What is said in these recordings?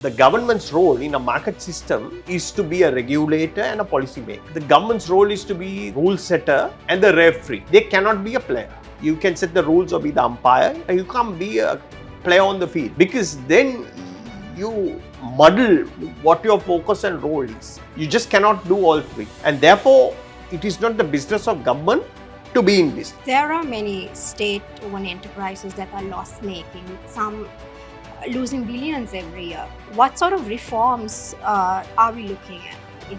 The government's role in a market system is to be a regulator and a policy maker. The government's role is to be rule setter and the referee. They cannot be a player. You can set the rules or be the umpire, and you can't be a player on the field, because then you muddle what your focus and role is. You just cannot do all three, and therefore it is not the business of government to be in business. There are many state-owned enterprises that are loss-making, some losing billions every year. What sort of reforms are we looking at?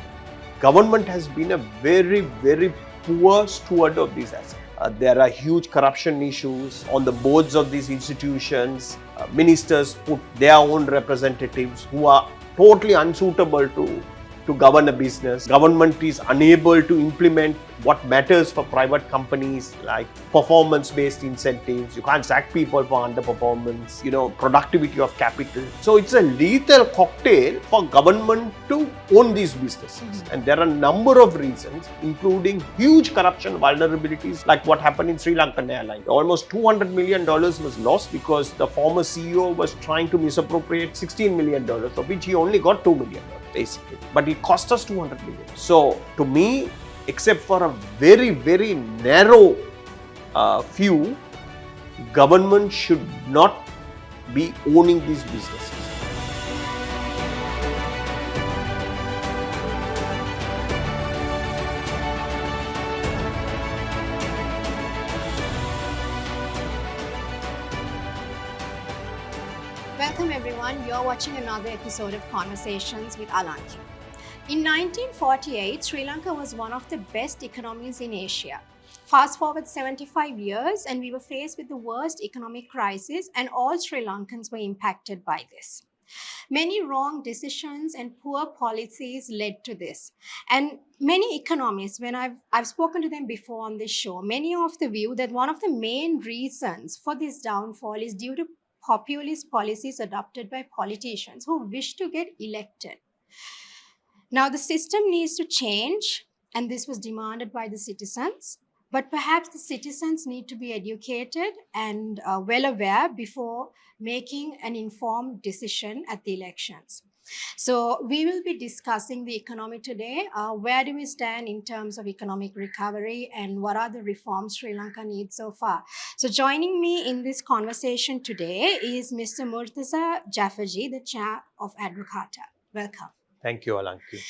Government has been a very, very poor steward of these assets. There are huge corruption issues on the boards of these institutions. Ministers put their own representatives who are totally unsuitable to govern a business. Government is unable to implement what matters for private companies, like performance-based incentives. You can't sack people for underperformance, productivity of capital. So it's a lethal cocktail for government to own these businesses. And there are a number of reasons, including huge corruption vulnerabilities, like what happened in Srilankaneconomy. Almost $200 million was lost because the former CEO was trying to misappropriate $16 million, of which he only got $2 million, basically. But it cost us $200 million. So to me, except for a very, very narrow few, government should not be owning these businesses. Welcome everyone, you're watching another episode of Conversations with Alanki. In 1948, Sri Lanka was one of the best economies in Asia. Fast forward 75 years and we were faced with the worst economic crisis, and all Sri Lankans were impacted by this. Many wrong decisions and poor policies led to this. And many economists, when I've spoken to them before on this show, many of the view that one of the main reasons for this downfall is due to populist policies adopted by politicians who wish to get elected. Now, the system needs to change, and this was demanded by the citizens, but perhaps the citizens need to be educated and well aware before making an informed decision at the elections. So we will be discussing the economy today. Where do we stand in terms of economic recovery, and what are the reforms Sri Lanka needs so far? So joining me in this conversation today is Mr. Murtaza Jafferjee, the Chair of Advocata. Welcome. Thank you, Alanki.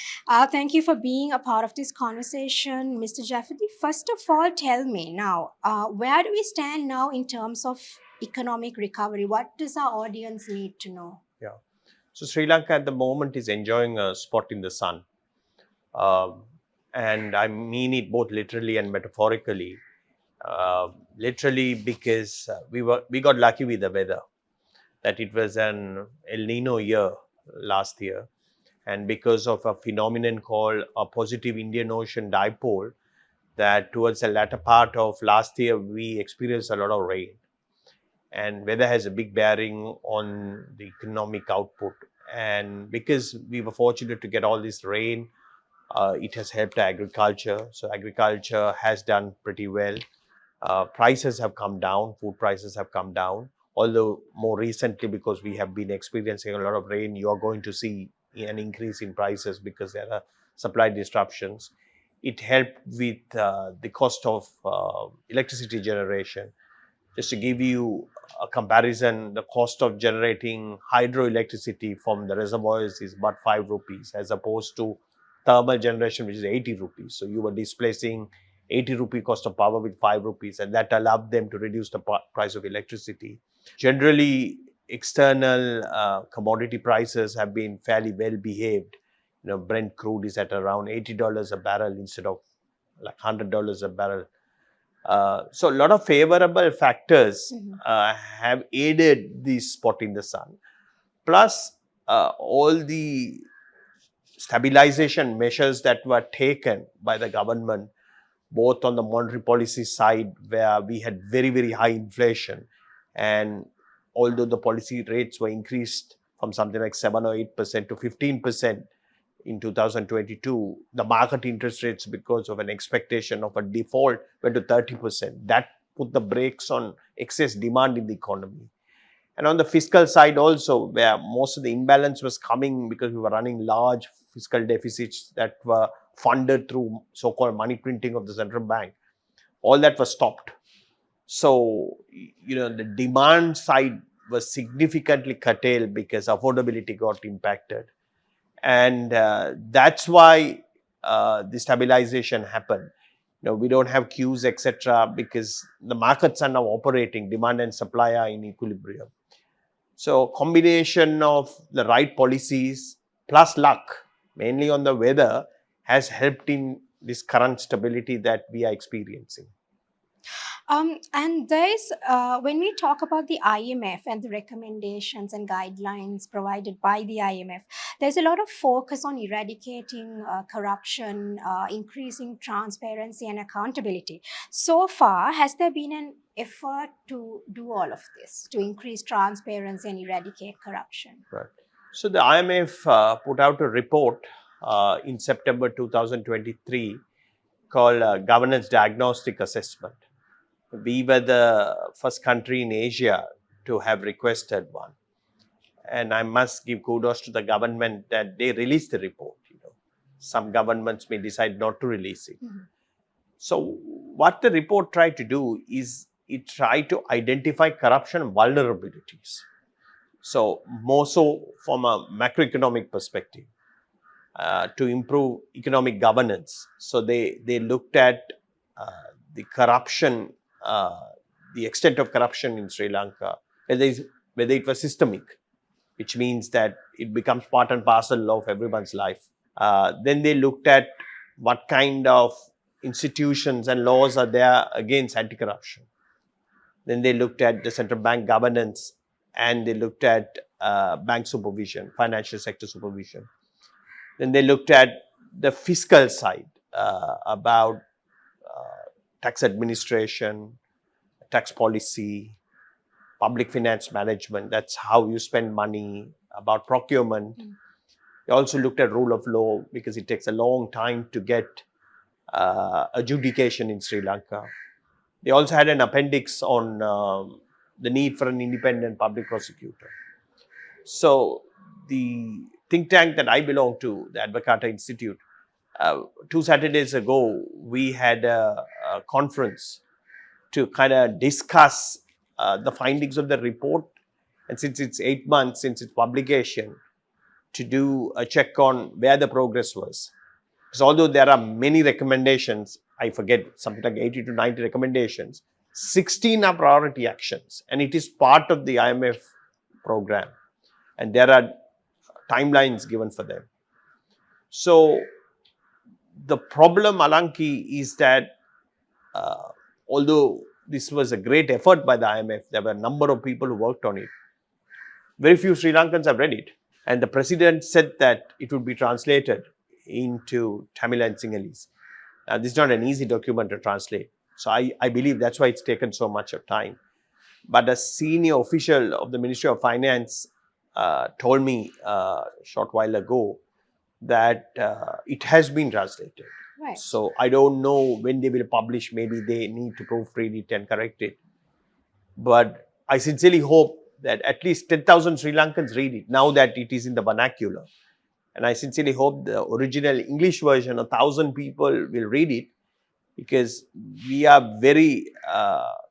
Thank you for being a part of this conversation, Mr. Jafferjee. First of all, tell me now, where do we stand now in terms of economic recovery? What does our audience need to know? Yeah. So Sri Lanka at the moment is enjoying a spot in the sun. And I mean it both literally and metaphorically. Literally because we got lucky with the weather, that it was an El Nino year last year. And because of a phenomenon called a positive Indian Ocean dipole, that towards the latter part of last year, we experienced a lot of rain. And weather has a big bearing on the economic output. And because we were fortunate to get all this rain, it has helped agriculture. So agriculture has done pretty well. Prices have come down, food prices have come down. Although more recently, because we have been experiencing a lot of rain, you are going to see an increase in prices because there are supply disruptions. It helped with the cost of electricity generation. Just to give you a comparison, the cost of generating hydroelectricity from the reservoirs is about 5 rupees, as opposed to thermal generation, which is 80 rupees. So you were displacing 80 rupee cost of power with 5 rupees, and that allowed them to reduce the price of electricity. Generally, external commodity prices have been fairly well behaved. Brent crude is at around $80 a barrel instead of like $100 a barrel. So a lot of favorable factors have aided this spot in the sun. Plus, all the stabilization measures that were taken by the government, both on the monetary policy side, where we had very, very high inflation, and although the policy rates were increased from something like 7 or 8% to 15% in 2022, the market interest rates, because of an expectation of a default, went to 30%. That put the brakes on excess demand in the economy. And on the fiscal side also, where most of the imbalance was coming because we were running large fiscal deficits that were funded through so-called money printing of the central bank, all that was stopped. So, the demand side was significantly curtailed because affordability got impacted. And that's why the stabilization happened. We don't have queues, etc., because the markets are now operating, demand and supply are in equilibrium. So combination of the right policies plus luck, mainly on the weather, has helped in this current stability that we are experiencing. And there's, when we talk about the IMF and the recommendations and guidelines provided by the IMF, there's a lot of focus on eradicating corruption, increasing transparency and accountability. So far, has there been an effort to do all of this, to increase transparency and eradicate corruption? Right. So the IMF put out a report in September 2023 called Governance Diagnostic Assessment. We were the first country in Asia to have requested one. And I must give kudos to the government that they released the report. Some governments may decide not to release it. Mhm. So what the report tried to do is it tried to identify corruption vulnerabilities. So more so from a macroeconomic perspective, to improve economic governance. So they looked at the corruption, the extent of corruption in Sri Lanka, whether it was systemic, which means that it becomes part and parcel of everyone's life. Then they looked at what kind of institutions and laws are there against anti-corruption. Then they looked at the central bank governance, and they looked at bank supervision, financial sector supervision. Then they looked at the fiscal side, about tax administration, tax policy, public finance management. That's how you spend money, about procurement. They also looked at rule of law because it takes a long time to get adjudication in Sri Lanka. They also had an appendix on the need for an independent public prosecutor. So the think tank that I belong to, the Advocata Institute, 2 Saturdays ago, we had a conference to kind of discuss the findings of the report. And since it's 8 months since its publication, to do a check on where the progress was. Because although there are many recommendations, I forget, something like 80 to 90 recommendations, 16 are priority actions, and it is part of the IMF program. And there are timelines given for them. So the problem, Alanki, is that although this was a great effort by the IMF, there were a number of people who worked on it. Very few Sri Lankans have read it. And the president said that it would be translated into Tamil and Sinhalese. Now, this is not an easy document to translate. So I believe that's why it's taken so much of time. But a senior official of the Ministry of Finance told me a short while ago that it has been translated. Right. So I don't know when they will publish. Maybe they need to proofread it and correct it. But I sincerely hope that at least 10,000 Sri Lankans read it now that it is in the vernacular. And I sincerely hope the original English version, 1,000 people will read it, because we are very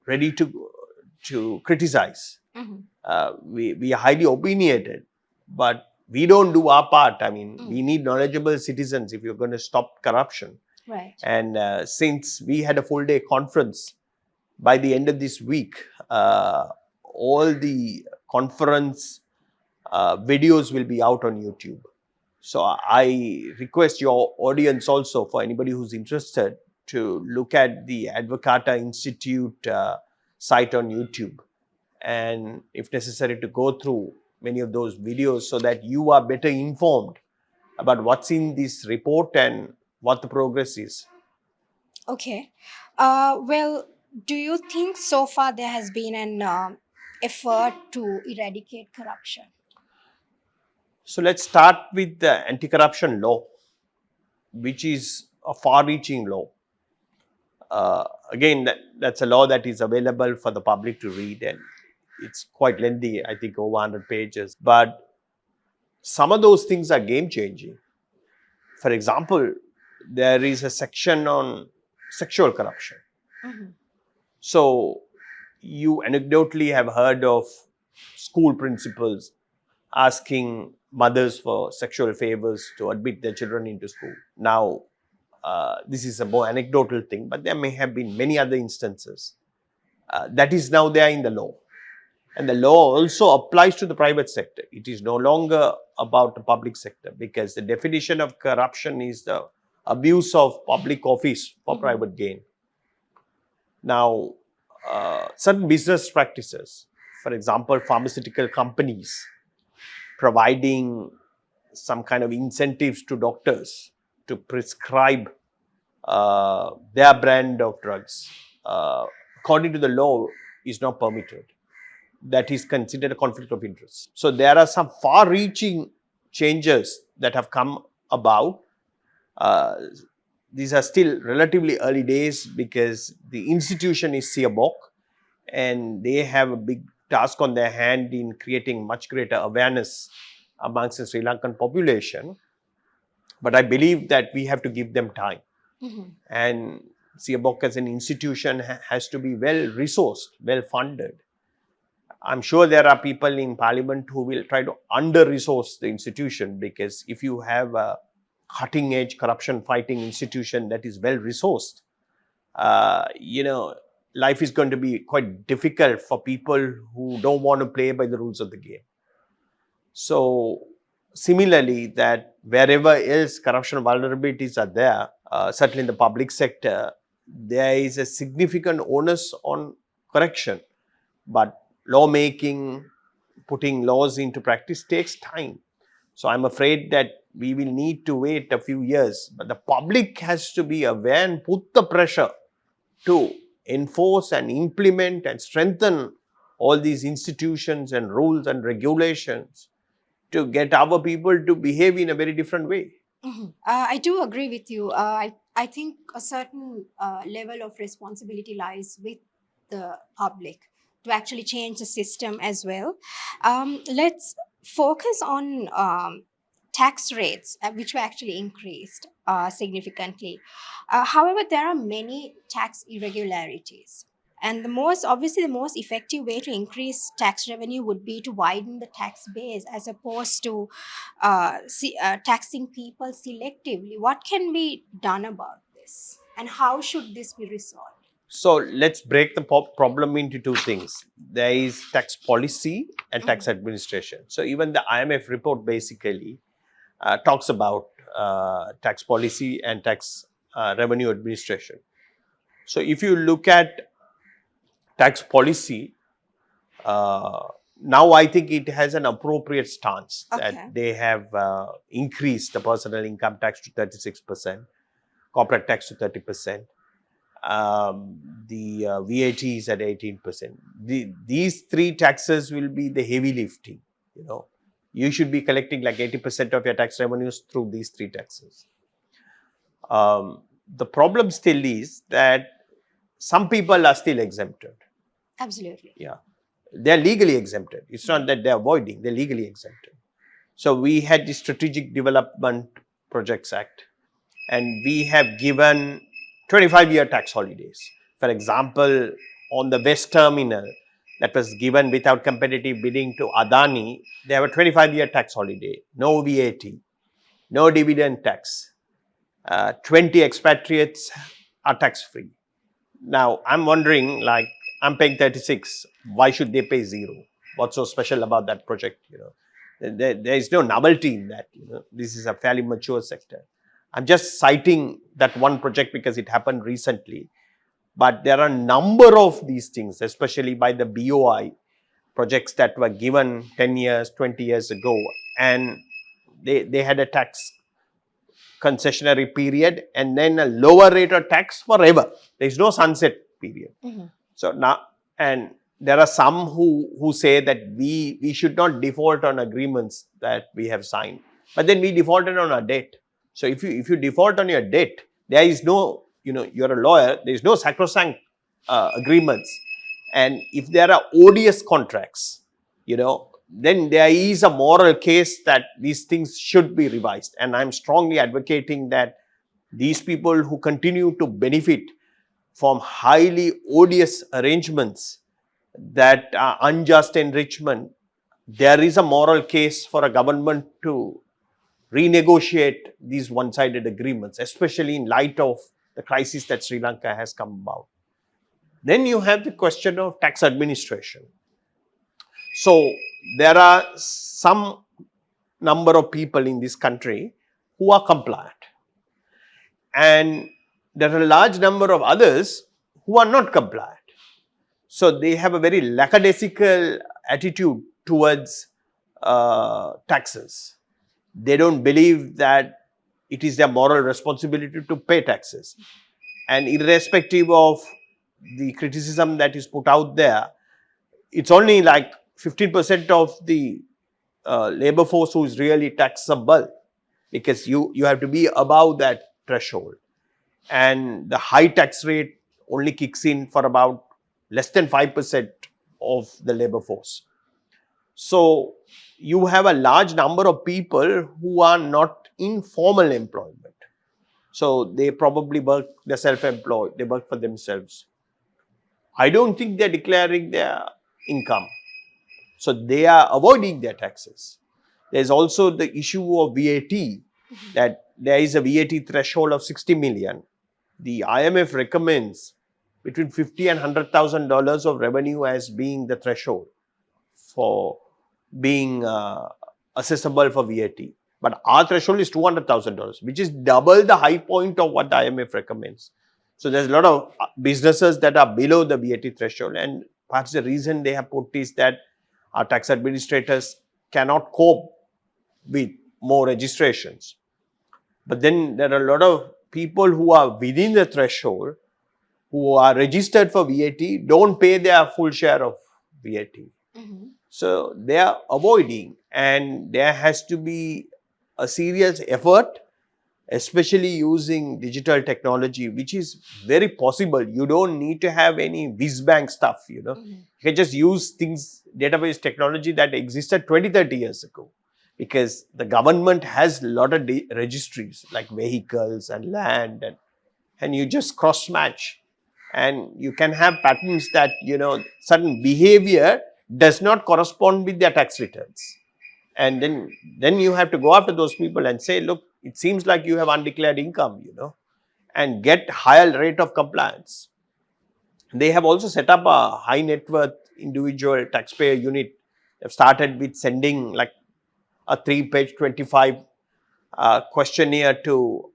ready to criticize. We are highly opinionated, but we don't do our part. I mean, we need knowledgeable citizens if you're going to stop corruption. Right. And since we had a full day conference, by the end of this week, all the conference videos will be out on YouTube. So I request your audience also, for anybody who's interested, to look at the Advocata Institute site on YouTube, and if necessary to go through many of those videos so that you are better informed about what's in this report and what the progress is. Okay. Well, do you think so far there has been an effort to eradicate corruption? So let's start with the anti-corruption law, which is a far-reaching law. Again, that's a law that is available for the public to read, and It's quite lengthy, I think over 100 pages. But some of those things are game changing. For example, there is a section on sexual corruption. Mhm. So you anecdotally have heard of school principals asking mothers for sexual favors to admit their children into school. Now, this is a more anecdotal thing, but there may have been many other instances. That is now there in the law. And the law also applies to the private sector. It is no longer about the public sector, because the definition of corruption is the abuse of public office for Mhm. private gain. Now, certain business practices, for example, pharmaceutical companies providing some kind of incentives to doctors to prescribe their brand of drugs, according to the law, is not permitted. That is considered a conflict of interest. So there are some far-reaching changes that have come about. Uh, these are still relatively early days because the institution is Siabok, and they have a big task on their hand in creating much greater awareness amongst the Sri Lankan population. But I believe that we have to give them time. Mhm. And Siabok as an institution has to be well resourced, well funded. I'm sure there are people in parliament who will try to under resource the institution, because if you have a cutting edge corruption fighting institution that is well resourced, you know, life is going to be quite difficult for people who don't want to play by the rules of the game. So, similarly, that wherever else corruption vulnerabilities are there, certainly in the public sector, there is a significant onus on correction. But lawmaking, putting laws into practice takes time. So I'm afraid that we will need to wait a few years. But the public has to be aware and put the pressure to enforce and implement and strengthen all these institutions and rules and regulations to get our people to behave in a very different way. Mhm. I do agree with you. I think a certain level of responsibility lies with the public to actually change the system as well. Let's focus on tax rates, which were actually increased significantly. However, there are many tax irregularities. And the most effective way to increase tax revenue would be to widen the tax base as opposed to taxing people selectively. What can be done about this, and how should this be resolved? So let's break the problem into two things. There is tax policy and tax Mhm. administration. So even the IMF report basically talks about tax policy and tax revenue administration. So if you look at tax policy, uh, now I think it has an appropriate stance that Okay. they have increased the personal income tax to 36%, corporate tax to 30%. The VAT is at 18%. These three taxes will be the heavy lifting. You know, you should be collecting like 80% of your tax revenues through these three taxes. The problem still is that some people are still exempted. Absolutely. Yeah, they're legally exempted. It's not that they're avoiding; they're legally exempted. So we had the Strategic Development Projects Act, and we have given 25-year tax holidays. For example, on the West Terminal that was given without competitive bidding to Adani, they have a 25-year tax holiday, no VAT, no dividend tax. 20 expatriates are tax free. Now, I'm wondering, like, I'm paying 36. Why should they pay zero? What's so special about that project? You know, there is no novelty in that. You know, this is a fairly mature sector. I'm just citing that one project because it happened recently. But there are a number of these things, especially by the BOI projects that were given 10 years, 20 years ago, and they had a tax concessionary period and then a lower rate of tax forever. There is no sunset period. Mhm. So now, and there are some who say that we should not default on agreements that we have signed, but then we defaulted on our debt. So if you default on your debt, there is no, you know, you're a lawyer. There is no sacrosanct agreements. And if there are odious contracts, then there is a moral case that these things should be revised. And I'm strongly advocating that these people who continue to benefit from highly odious arrangements, that unjust enrichment, there is a moral case for a government to renegotiate these one-sided agreements, especially in light of the crisis that Sri Lanka has come about. Then you have the question of tax administration. So there are some number of people in this country who are compliant, and there are a large number of others who are not compliant. So they have a very lackadaisical attitude towards taxes. They don't believe that it is their moral responsibility to pay taxes. And irrespective of the criticism that is put out there, it's only like 15% of the labor force who is really taxable, because you have to be above that threshold. And the high tax rate only kicks in for about less than 5% of the labor force. So you have a large number of people who are not in formal employment. So they probably work, they're self-employed, they work for themselves. I don't think they're declaring their income. So they are avoiding their taxes. There's also the issue of VAT, that there is a VAT threshold of 60 million. The IMF recommends between $50,000 and $100,000 of revenue as being the threshold for being accessible for VAT. But our threshold is $200,000, which is double the high point of what the IMF recommends. So there's a lot of businesses that are below the VAT threshold, and perhaps the reason they have put is that our tax administrators cannot cope with more registrations. But then there are a lot of people who are within the threshold, who are registered for VAT, don't pay their full share of VAT. Mm-hmm. So they are avoiding, and there has to be a serious effort, especially using digital technology, which is very possible. You don't need to have any whiz-bang stuff, Mm-hmm. You can just use things, database technology that existed 20, 30 years ago. Because the government has a lot of registries like vehicles and land, and you just cross-match. And you can have patterns that, certain behavior does not correspond with their tax returns. And then you have to go after those people and say, look, it seems like you have undeclared income, and get higher rate of compliance. They have also set up a high net worth individual taxpayer unit. They've started with sending like a 3-page 25 questionnaire to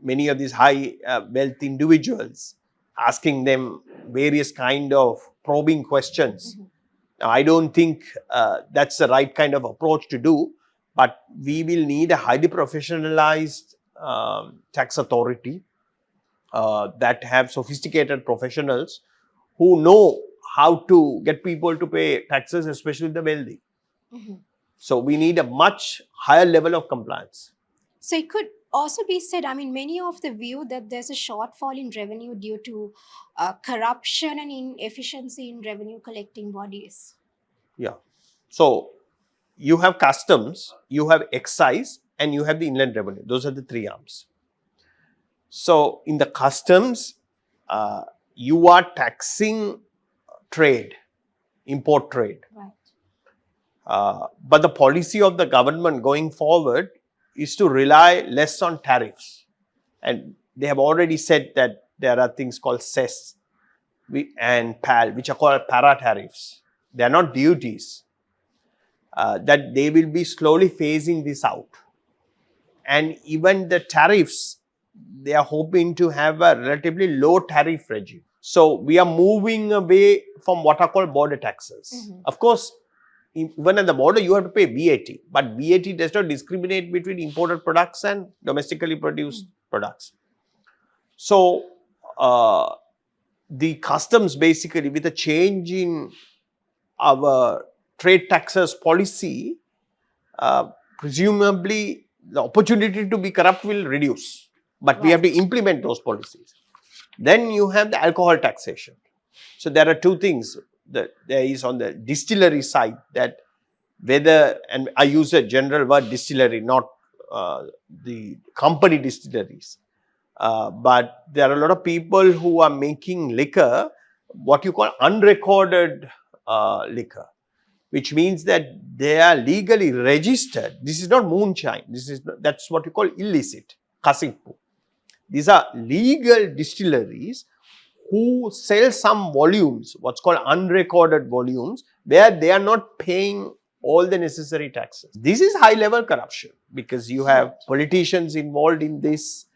many of these high wealth individuals, asking them various kind of probing questions. Mm-hmm. Now, I don't think that's the right kind of approach to do, but we will need a highly professionalized tax authority that have sophisticated professionals who know how to get people to pay taxes, especially the wealthy. Mm-hmm. So we need a much higher level of compliance. So it could also be said, many of the view that there's a shortfall in revenue due to corruption and inefficiency in revenue collecting bodies. Yeah. So you have customs, you have excise, and you have the inland revenue. Those are the three arms. So in the customs, you are taxing trade, import trade. Right. But the policy of the government going forward is to rely less on tariffs. And they have already said that there are things called cess and PAL, which are called para tariffs. They are not duties. That they will be slowly phasing this out. And even the tariffs, they are hoping to have a relatively low tariff regime. So we are moving away from what are called border taxes. Mm-hmm. Of course, even at the border, you have to pay VAT, but VAT does not discriminate between imported products and domestically produced products. So, the customs basically, with a change in our trade taxes policy, presumably the opportunity to be corrupt will reduce, but we have to implement those policies. Then you have the alcohol taxation. So there are two things. there is on the distillery side, that whether, and I use a general word distillery, not the company distilleries, but there are a lot of people who are making liquor, what you call unrecorded liquor, which means that they are legally registered. This is not moonshine. That's what you call illicit kasippu. These are legal distilleries who sell some volumes, what's called unrecorded volumes, where they are not paying all the necessary taxes. This is high level corruption, because you have politicians involved in this,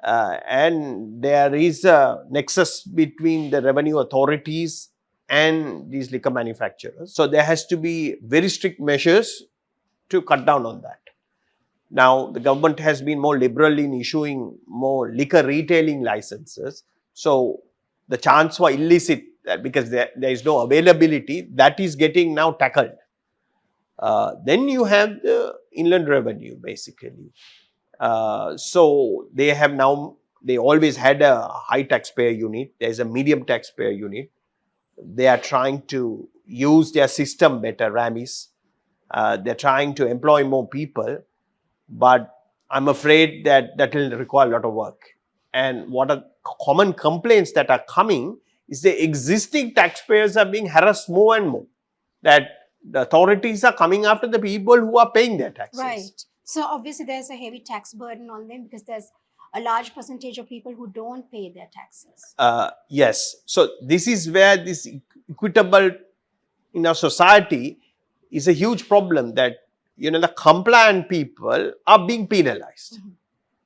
and there is a nexus between the revenue authorities and these liquor manufacturers. So there has to be very strict measures to cut down on that. Now, the government has been more liberal in issuing more liquor retailing licenses. So the chance for illicit, because there is no availability, that is getting now tackled. Then you have the inland revenue, basically. So they always had a high taxpayer unit. There is a medium taxpayer unit. They are trying to use their system better, RAMIs. They're trying to employ more people, but I'm afraid that will require a lot of work. And what are common complaints that are coming is the existing taxpayers are being harassed more and more, that the authorities are coming after the people who are paying their taxes. Right. So obviously there's a heavy tax burden on them, because there's a large percentage of people who don't pay their taxes. Yes. So this is where this equitable in our society is a huge problem, that the compliant people are being penalized,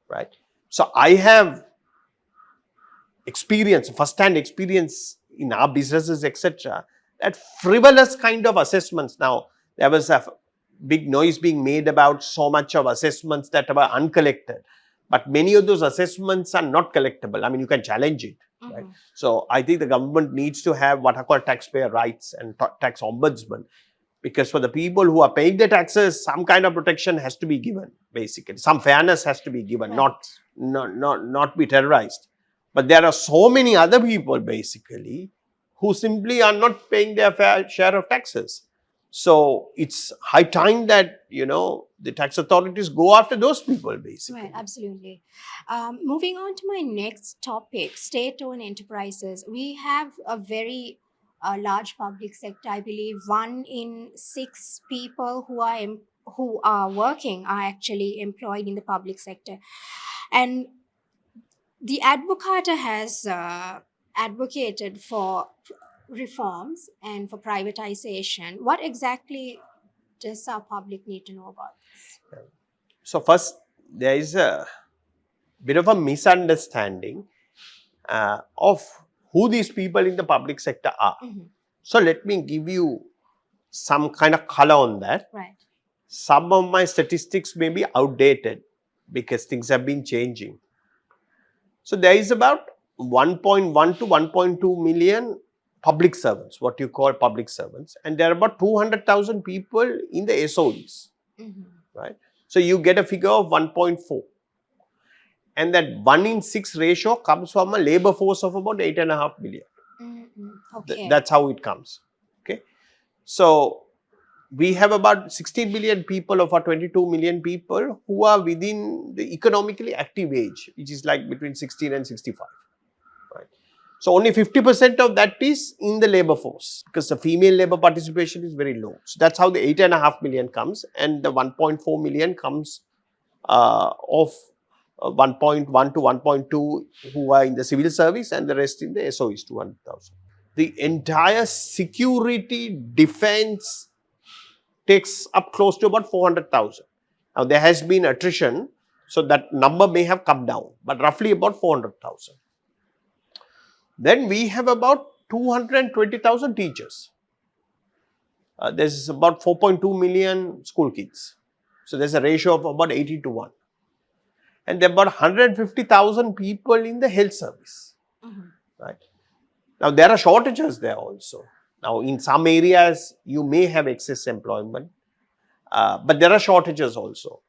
right? So I have experience, first-hand experience in our businesses, etc., that frivolous kind of assessments. Now, there was a big noise being made about so much of assessments that were uncollected, but many of those assessments are not collectible. I mean, you can challenge it, right? So I think the government needs to have what are called taxpayer rights and tax ombudsman, because for the people who are paying the taxes, some kind of protection has to be given, basically. Some fairness has to be given, Right. not be terrorized. But there are so many other people, basically, who simply are not paying their fair share of taxes. So it's high time that, the tax authorities go after those people, basically. Right, absolutely. Moving on to my next topic, state-owned enterprises. We have a very large public sector. I believe 1 in 6 people who are working are actually employed in the public sector, and the advocata has advocated for reforms and for privatization. What exactly does our public need to know about this? So first, there is a bit of a misunderstanding of who these people in the public sector are. So let me give you some kind of color on that. Right. Some of my statistics may be outdated because things have been changing. So there is about 1.1 to 1.2 million public servants, what you call public servants, and there are about 200,000 people in the SOEs, right? So you get a figure of 1.4, and that 1 in 6 ratio comes from a labor force of about 8.5 million. Okay. That's how it comes. Okay, so we have about 16 million people of our 22 million people who are within the economically active age, which is like between 16 and 65. Right. So only 50% of that is in the labor force, because the female labor participation is very low. So that's how the 8.5 million comes, and the 1.4 million comes of 1.1 to 1.2 who are in the civil service, and the rest in the SOEs, 200,000. The entire security defense takes up close to about 400,000. Now there has been attrition, so that number may have come down, but roughly about 400,000. Then we have about 220,000 teachers. There's about 4.2 million school kids. So there's a ratio of about 80 to 1. And there are about 150,000 people in the health service. Right. Now there are shortages there also. Now in some areas you may have excess employment, but there are shortages also.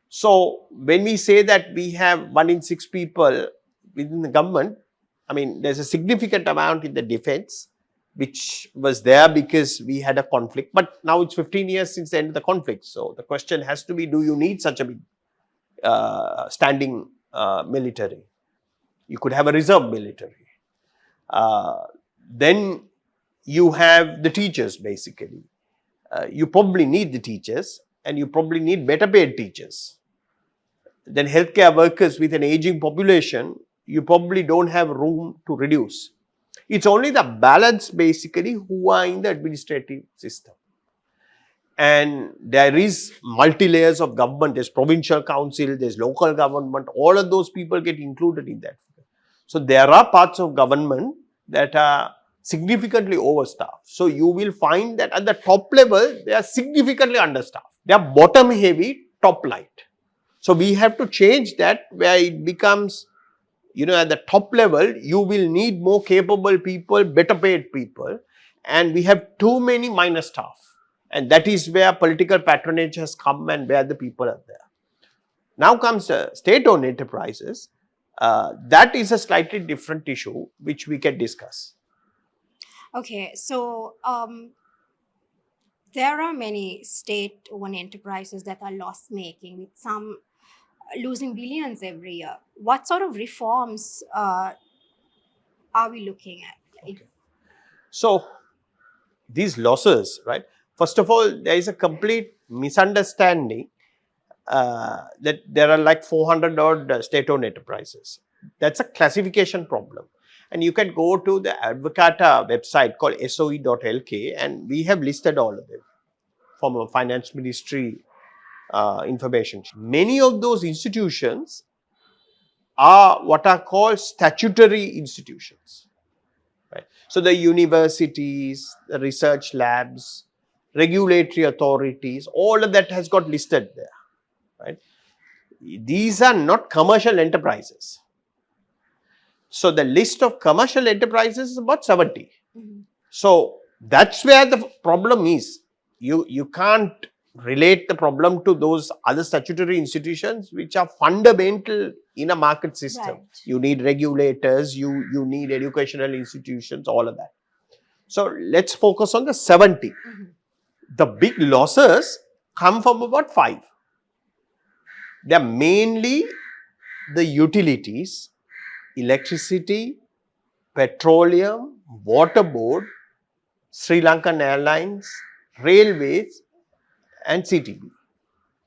So when we say that we have 1 in 6 people within the government, I mean, there's a significant amount in the defense, which was there because we had a conflict. But now it's 15 years since the end of the conflict. So the question has to be, do you need such a big standing military? You could have a reserve military. Then you have the teachers basically. You probably need the teachers, and you probably need better paid teachers. Then healthcare workers with an aging population, you probably don't have room to reduce. It's only the balance basically who are in the administrative system. And there is multi layers of government. There's provincial council, there's local government. All of those people get included in that. So there are parts of government that are significantly overstaffed. So you will find that at the top level, they are significantly understaffed. They are bottom heavy, top light. So we have to change that, where it becomes, at the top level, you will need more capable people, better paid people, and we have too many minor staff. And that is where political patronage has come and where the people are there. Now comes state-owned enterprises. That is a slightly different issue, which we can discuss. Okay, so there are many state-owned enterprises that are loss-making, with some losing billions every year. What sort of reforms are we looking at? Okay. So these losses, right? First of all, there is a complete misunderstanding that there are like 400 odd state-owned enterprises. That's a classification problem. And you can go to the Advocata website called soe.lk, and we have listed all of them from a finance ministry information. Many of those institutions are what are called statutory institutions. Right? So the universities, the research labs, regulatory authorities, all of that has got listed there. Right? These are not commercial enterprises. So the list of commercial enterprises is about 70. Mhm. So that's where the problem is. You can't relate the problem to those other statutory institutions which are fundamental in a market system. Right. You need regulators, you need educational institutions, all of that. So let's focus on the 70. Mhm. The big losses come from about 5. They are mainly the utilities, electricity, petroleum, water board, Sri Lankan Airlines, railways, and CTB.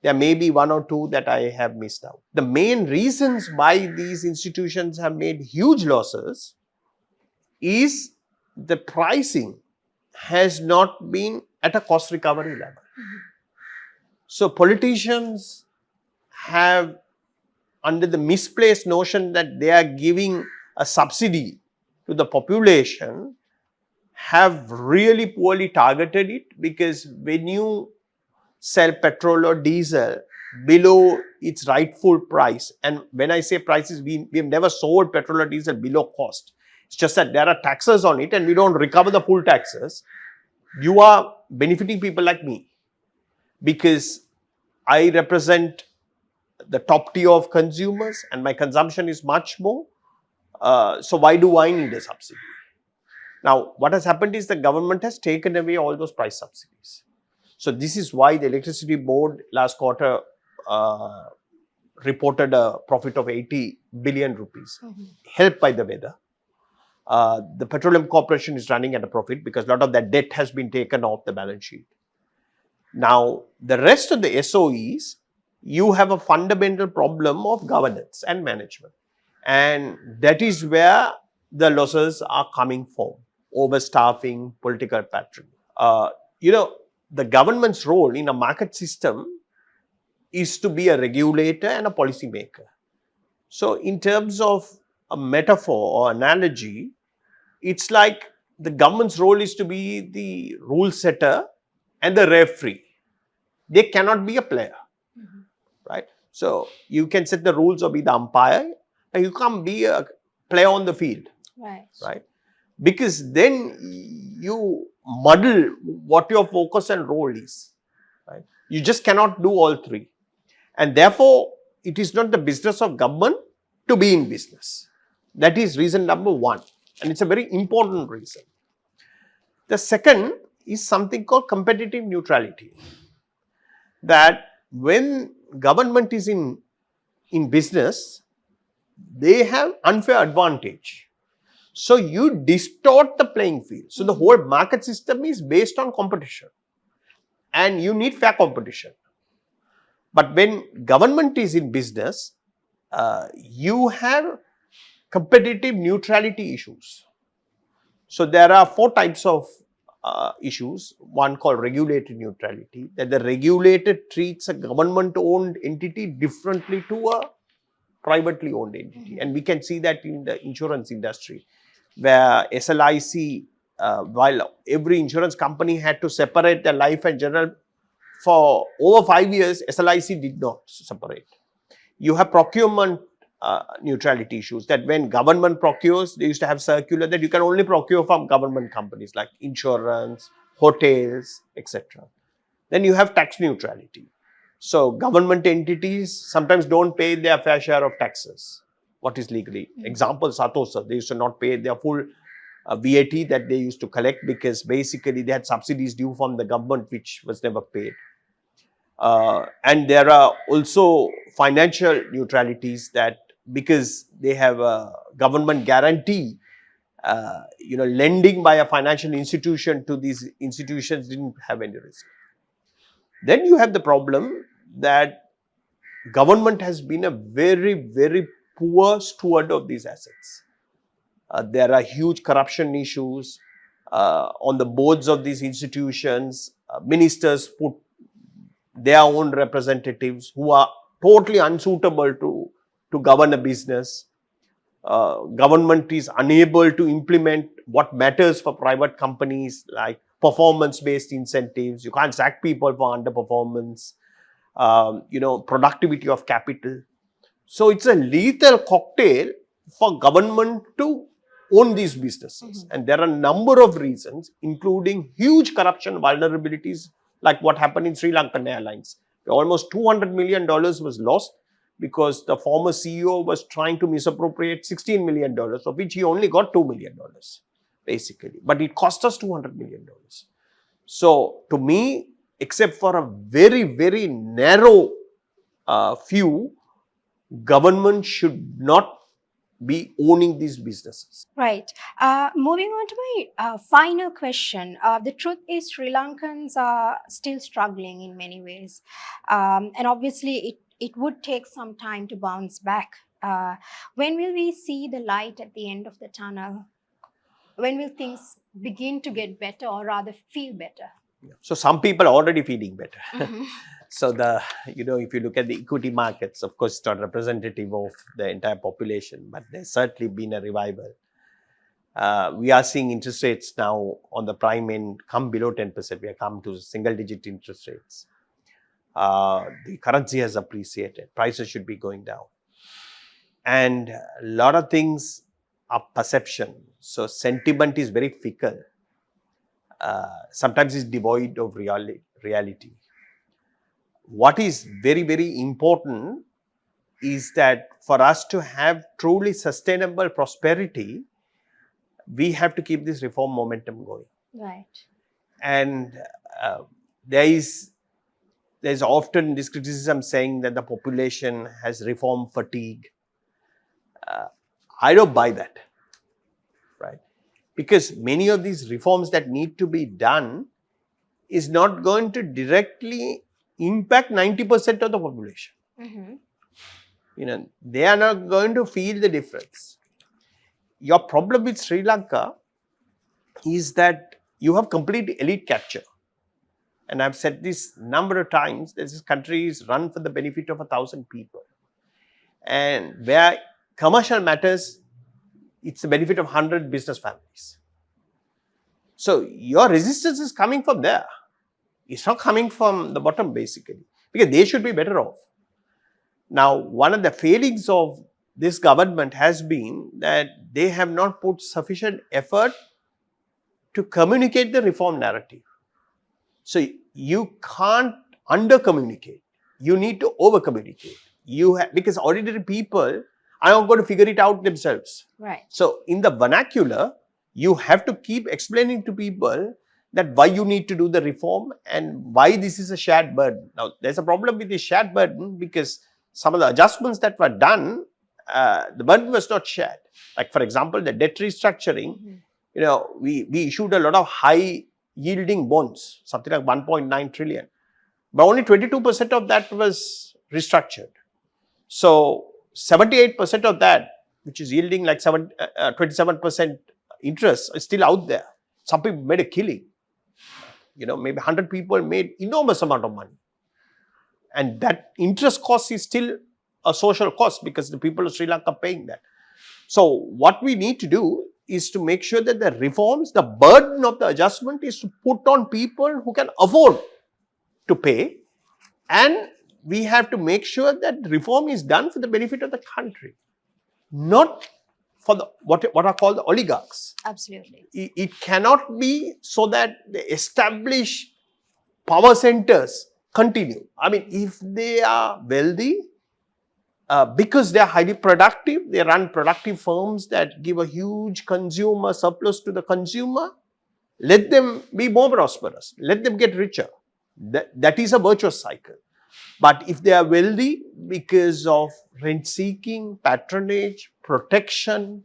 There may be 1 or 2 that I have missed out. The main reasons why these institutions have made huge losses is the pricing has not been at a cost recovery level. Mhm. So politicians have, under the misplaced notion that they are giving a subsidy to the population, have really poorly targeted it, because when you sell petrol or diesel below its rightful price, and when I say prices, we have never sold petrol or diesel below cost. It's just that there are taxes on it and we don't recover the full taxes. You are benefiting people like me, because I represent the top tier of consumers and my consumption is much more. So why do I need a subsidy? Now, what has happened is the government has taken away all those price subsidies. So this is why the electricity board last quarter reported a profit of 80 billion rupees, helped by the weather. The petroleum corporation is running at a profit because a lot of that debt has been taken off the balance sheet. Now, the rest of the SOEs, you have a fundamental problem of governance and management. And that is where the losses are coming from. Overstaffing, political patronage. The government's role in a market system is to be a regulator and a policy maker. So in terms of a metaphor or analogy, it's like the government's role is to be the rule setter and the referee. They cannot be a player, right? So you can set the rules or be the umpire, and you can't be a player on the field, right? Because then you muddle what your focus and role is, right? You just cannot do all 3. And therefore, it is not the business of government to be in business. That is reason number 1. And it's a very important reason. The second is something called competitive neutrality. That when government is in business, they have unfair advantage. So you distort the playing field. So the whole market system is based on competition, and you need fair competition. But when government is in business, you have competitive neutrality issues. So there are four types of issues. One called regulatory neutrality, that the regulator treats a government-owned entity differently to a privately owned entity. And we can see that in the insurance industry, where SLIC, while every insurance company had to separate the life and general, for over 5 years, SLIC did not separate. You have procurement neutrality issues, that when government procures, they used to have circular that you can only procure from government companies like insurance, hotels, etc. Then you have tax neutrality. So government entities sometimes don't pay their fair share of taxes, what is legally. Example, Satosa, they used to not pay their full VAT that they used to collect, because basically they had subsidies due from the government which was never paid. And there are also financial neutralities, that because they have a government guarantee, lending by a financial institution to these institutions didn't have any risk. Then you have the problem that government has been a very, very poor steward of these assets. There are huge corruption issues on the boards of these institutions. Ministers put their own representatives who are totally unsuitable to govern a business. Government is unable to implement what matters for private companies, like performance-based incentives. You can't sack people for underperformance, productivity of capital. So it's a lethal cocktail for government to own these businesses. And there are a number of reasons, including huge corruption vulnerabilities, like what happened in Sri Lankan Airlines. Almost $200 million was lost because the former CEO was trying to misappropriate $16 million, of which he only got $2 million, basically. But it cost us $200 million. So, to me, except for a very, very narrow few, government should not be owning these businesses. Right. Moving on to my final question. The truth is, Sri Lankans are still struggling in many ways. And obviously, it would take some time to bounce back. When will we see the light at the end of the tunnel? When will things begin to get better, or rather feel better? So some people are already feeling better. So if you look at the equity markets, of course, it's not representative of the entire population, but there's certainly been a revival. We are seeing interest rates now on the prime end come below 10%. We have come to single-digit interest rates. The currency has appreciated. Prices should be going down. And a lot of things are perception. So sentiment is very fickle. Sometimes it's devoid of reality. What is very, very important is that for us to have truly sustainable prosperity, we have to keep this reform momentum going. Right. And there's often this criticism saying that the population has reform fatigue. I don't buy that, right? Because many of these reforms that need to be done is not going to directly impact 90% of the population. They are not going to feel the difference. Your problem with Sri Lanka is that you have complete elite capture. And I've said this number of times, this country is run for the benefit of 1,000 people. And where commercial matters, it's the benefit of 100 business families. So your resistance is coming from there. It's not coming from the bottom, basically, because they should be better off. Now, one of the failings of this government has been that they have not put sufficient effort to communicate the reform narrative. So you can't under-communicate. You need to over-communicate. Because ordinary people are not going to figure it out themselves. Right. So in the vernacular, You have to keep explaining to people that why you need to do the reform and why this is a shared burden. Now, there's a problem with the shared burden because some of the adjustments that were done, the burden was not shared. Like, for example, the debt restructuring, we issued a lot of high yielding bonds, something like 1.9 trillion, but only 22% of that was restructured. So 78% of that, which is yielding like 27% interest, is still out there. Some people made a killing. Maybe 100 people made enormous amount of money. And that interest cost is still a social cost because the people of Sri Lanka are paying that. So what we need to do is to make sure that the reforms, the burden of the adjustment is to put on people who can afford to pay, and we have to make sure that reform is done for the benefit of the country, not for the what are called the oligarchs. Absolutely. It cannot be so that the established power centers continue. I mean, if they are wealthy, because they are highly productive, they run productive firms that give a huge consumer surplus to the consumer, let them be more prosperous, let them get richer. That is a virtuous cycle. But if they are wealthy because of rent seeking, patronage, protection,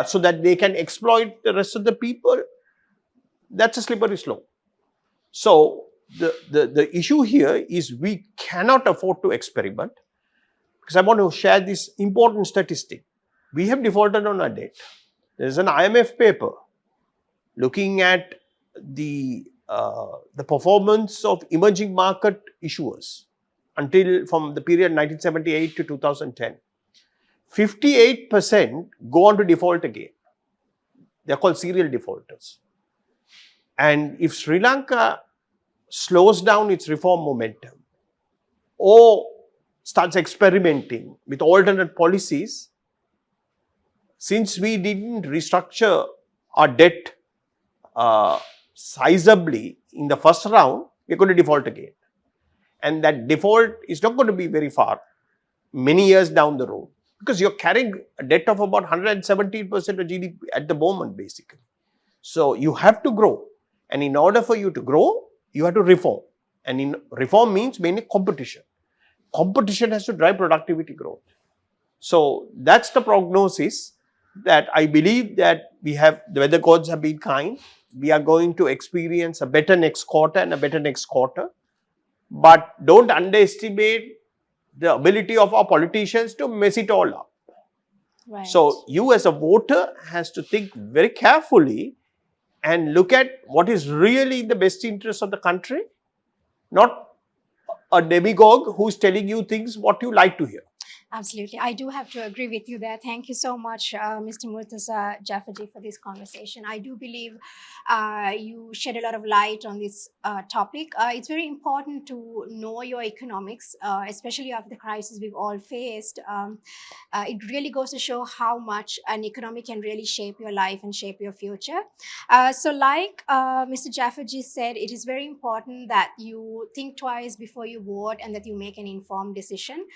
so that they can exploit the rest of the people, that's a slippery slope. So the issue here is we cannot afford to experiment, because I want to share this important statistic. We have defaulted on our debt. There is an IMF paper looking at the performance of emerging market issuers until from the period 1978 to 2010. 58% go on to default again. They are called serial defaulters. And if Sri Lanka slows down its reform momentum or starts experimenting with alternate policies, since we didn't restructure our debt sizably in the first round, we're going to default again. And that default is not going to be very far, many years down the road, because you're carrying a debt of about 117% of GDP at the moment, basically. So you have to grow. And in order for you to grow, you have to reform. And in reform means mainly competition. Competition has to drive productivity growth. So that's the prognosis, that I believe that the weather gods have been kind. We are going to experience a better next quarter and a better next quarter. But don't underestimate the ability of our politicians to mess it all up. Right. So you as a voter has to think very carefully and look at what is really the best interest of the country, not a demagogue who's telling you things what you like to hear. Absolutely. I do have to agree with you there. Thank you so much, Mr. Murtaza Jafferjee, for this conversation. I do believe you shed a lot of light on this topic. It's very important to know your economics, especially after the crisis we've all faced. It really goes to show how much an economy can really shape your life and shape your future. So like Mr. Jafferjee said, it is very important that you think twice before you vote and that you make an informed decision.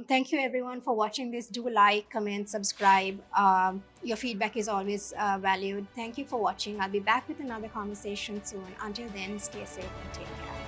Thank you everyone for watching this. Do like, comment, subscribe. Your feedback is always valued. Thank you for watching. I'll be back with another conversation soon. Until then, stay safe and take care.